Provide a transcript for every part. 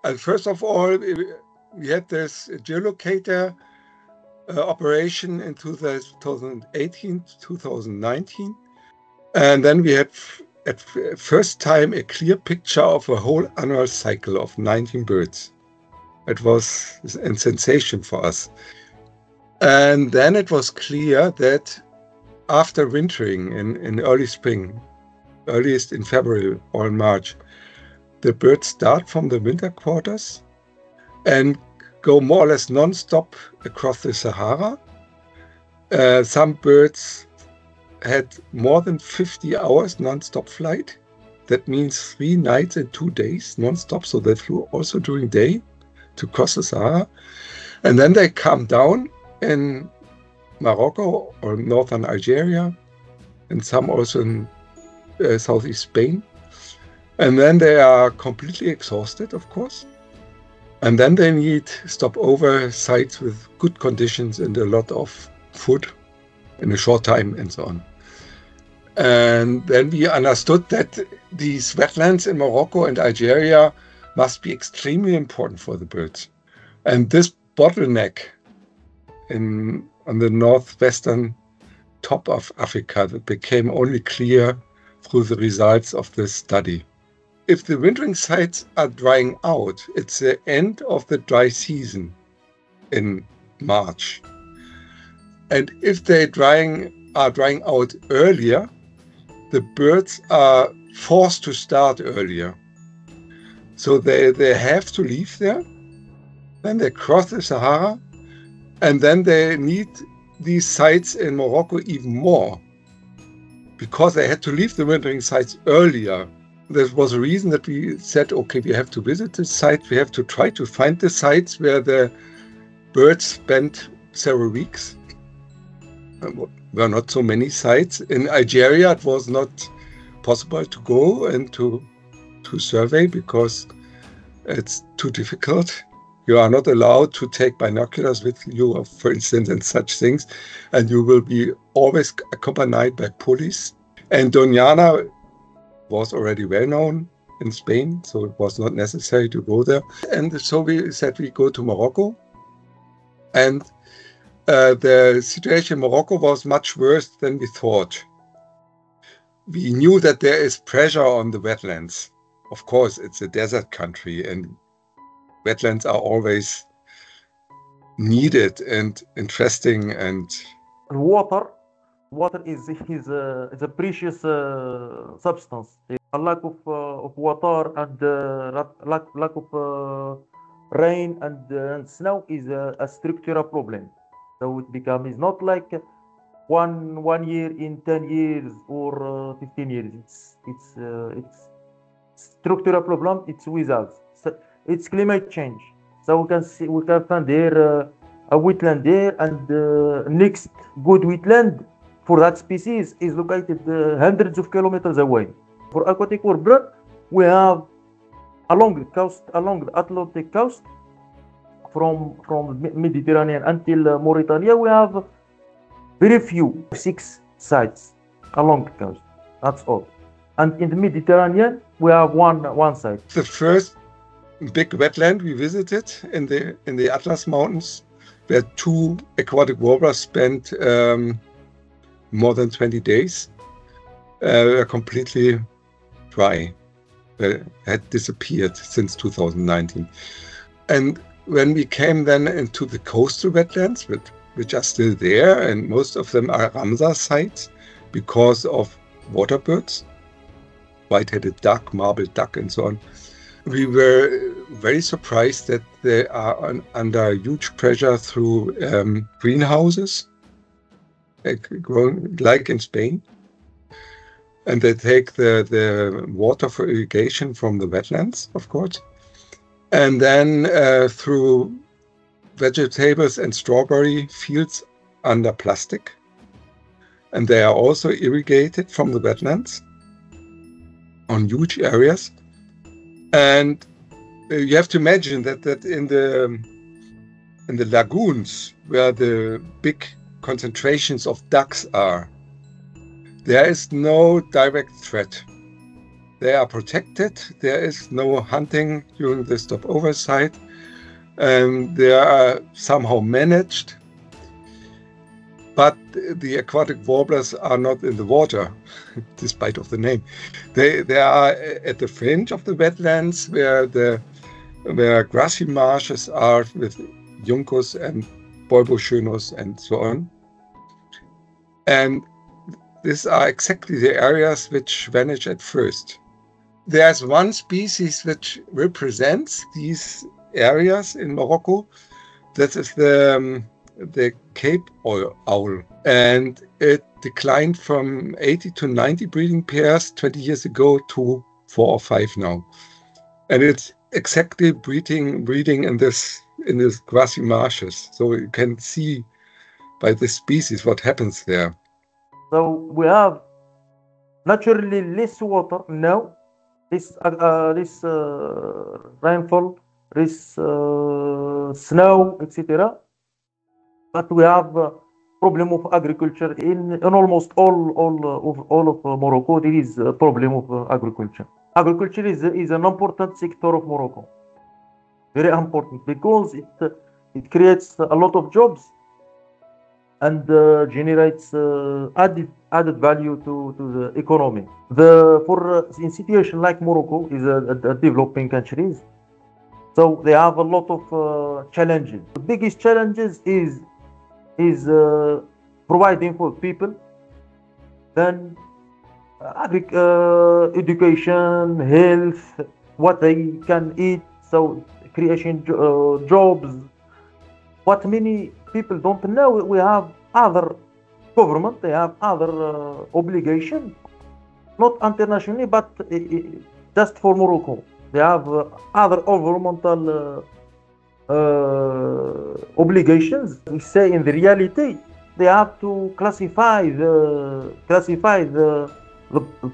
And first of all, we had this geolocator operation in 2018, 2019. And then we had at first time a clear picture of a whole annual cycle of 19 birds. It was a sensation for us. And then it was clear that after wintering in early spring, earliest in February or in March, the birds start from the winter quarters and go more or less non-stop across the Sahara. Some birds had more than 50 hours non-stop flight. That means 3 nights and 2 days non-stop. So they flew also during day to cross the Sahara. And then they come down in Morocco or northern Algeria, and some also in southeast Spain. And then they are completely exhausted, of course. And then they need stopover sites with good conditions and a lot of food in a short time and so on. And then we understood that these wetlands in Morocco and Algeria must be extremely important for the birds. And this bottleneck on the northwestern top of Africa that became only clear through the results of this study. If the wintering sites are drying out, it's the end of the dry season in March. And if they are drying out earlier, the birds are forced to start earlier. So they have to leave there, then they cross the Sahara, and then they need these sites in Morocco even more because they had to leave the wintering sites earlier. There was a reason that we said, okay, we have to visit the site. We have to try to find the sites where the birds spent several weeks. There were not so many sites. In Algeria, it was not possible to go and to survey because it's too difficult. You are not allowed to take binoculars with you, for instance, and such things. And you will be always accompanied by police. And Doñana was already well known in Spain, so it was not necessary to go there. And so we said we go to Morocco. And the situation in Morocco was much worse than we thought. We knew that there is pressure on the wetlands. Of course, it's a desert country and wetlands are always needed and interesting. And water is a precious substance. A lack of water and lack of rain and snow is a structural problem. So it becomes not like one year in 10 years or 15 years. It's structural problem. It's with us. So it's climate change. So we can find there a wetland there, and next good wetland for that species is located hundreds of kilometers away. For aquatic warbler, we have along the coast, along the Atlantic coast, from Mediterranean until Mauritania, we have very few, 6 sites along the coast. That's all. And in the Mediterranean, we have one site. The first big wetland we visited in the Atlas Mountains, where 2 aquatic warblers spent more than 20 days, were completely dry. They had disappeared since 2019. And when we came then into the coastal wetlands, which are still there, and most of them are Ramsar sites because of water birds, white-headed duck, marble duck, and so on. We were very surprised that they are under huge pressure through greenhouses, like in Spain. And they take the water for irrigation from the wetlands, of course. And then through vegetables and strawberry fields under plastic. And they are also irrigated from the wetlands on huge areas. And you have to imagine that in the lagoons where the big concentrations of ducks are, there is no direct threat. They are protected. There is no hunting during the stopover site. They are somehow managed. But the aquatic warblers are not in the water, despite of the name. They are at the fringe of the wetlands where grassy marshes are with Juncus and Bulboschönus and so on. And these are exactly the areas which vanish at first. There's one species which represents these areas in Morocco. That is the Cape owl, and it declined from 80 to 90 breeding pairs 20 years ago to 4 or 5 now. And it's exactly breeding in this grassy marshes. So you can see by this species what happens there. So we have naturally less water now, less rainfall, less snow, etc. But we have a problem of agriculture in almost all of Morocco. There is a problem of agriculture. Agriculture is an important sector of Morocco, very important, because it creates a lot of jobs and generates added value to the economy. In situation like Morocco is a developing country, so they have a lot of challenges. The biggest challenges is providing for people, then education, health, what they can eat, so creation jobs. What many people don't know, we have other government, they have other obligations, not internationally, but just for Morocco. They have other governmental obligations. We say in the reality, they have to classify the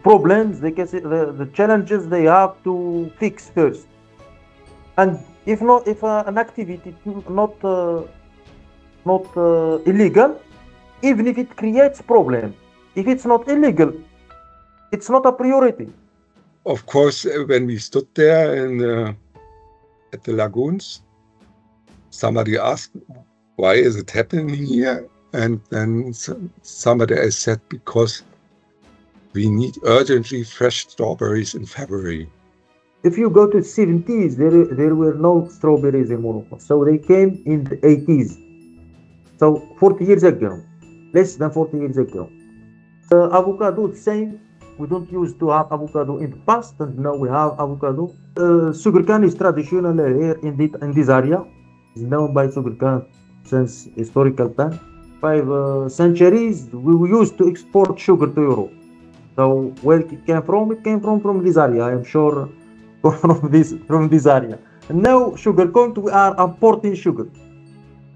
problems, the challenges they have to fix first. And if an activity not illegal, even if it creates problem, if it's not illegal, it's not a priority. Of course, when we stood there at the lagoons, somebody asked, why is it happening here? And then somebody else said, because we need urgently fresh strawberries in February. If you go to the 70s, there were no strawberries in Morocco. So they came in the 80s. So 40 years ago, less than 40 years ago. Avocado, the same. We don't used to have avocado in the past, and now we have avocado. Sugarcane is traditional here in this area. It's known by sugarcane since historical time. 5 centuries, we used to export sugar to Europe. So where it came from? It came from this area, I am sure, from this area. And now sugarcane, we are importing sugar.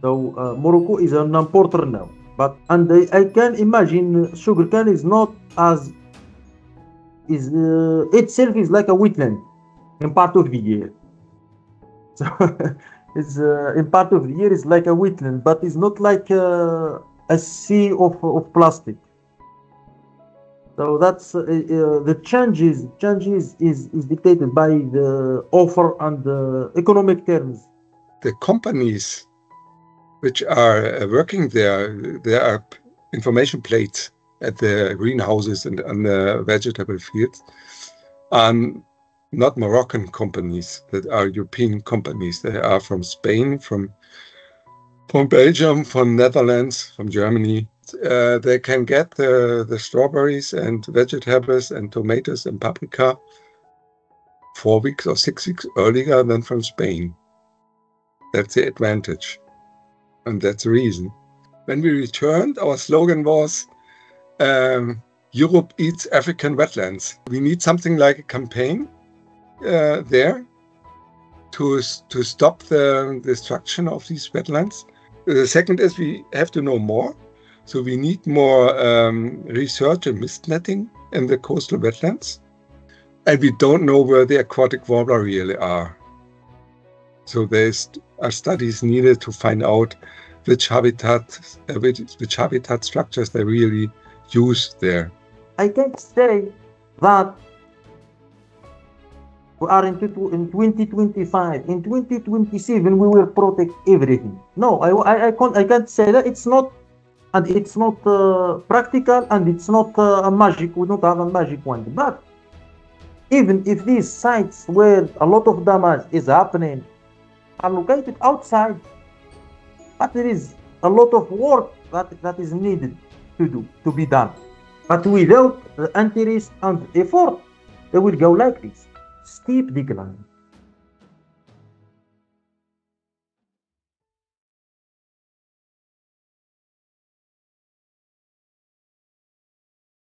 So Morocco is an importer now. And I can imagine sugarcane is not as itself is like a wetland in part of the year. So it's in part of the year is like a wetland, but it's not like a sea of plastic. So that's the changes is dictated by the offer and the economic terms. The companies which are working there are information plates at the greenhouses and on the vegetable fields, not Moroccan companies, that are European companies. They are from Spain, from Belgium, from Netherlands, from Germany. They can get the strawberries and vegetables and tomatoes and paprika 4 weeks or 6 weeks earlier than from Spain. That's the advantage. And that's the reason. When we returned, our slogan was, Europe eats African wetlands. We need something like a campaign there to stop the destruction of these wetlands. The second is we have to know more. So we need more research and mist netting in the coastal wetlands. And we don't know where the aquatic warbler really are. So there are studies needed to find out which habitat structures they really use there. I can say that We are in 2025. In 2027, we will protect everything. No, I can't say that. It's not, and it's not practical, and it's not a magic. We don't have a magic wand. But even if these sites where a lot of damage is happening are located outside, but there is a lot of work that is needed to be done. But without the interest and effort, they will go like this. Steep decline.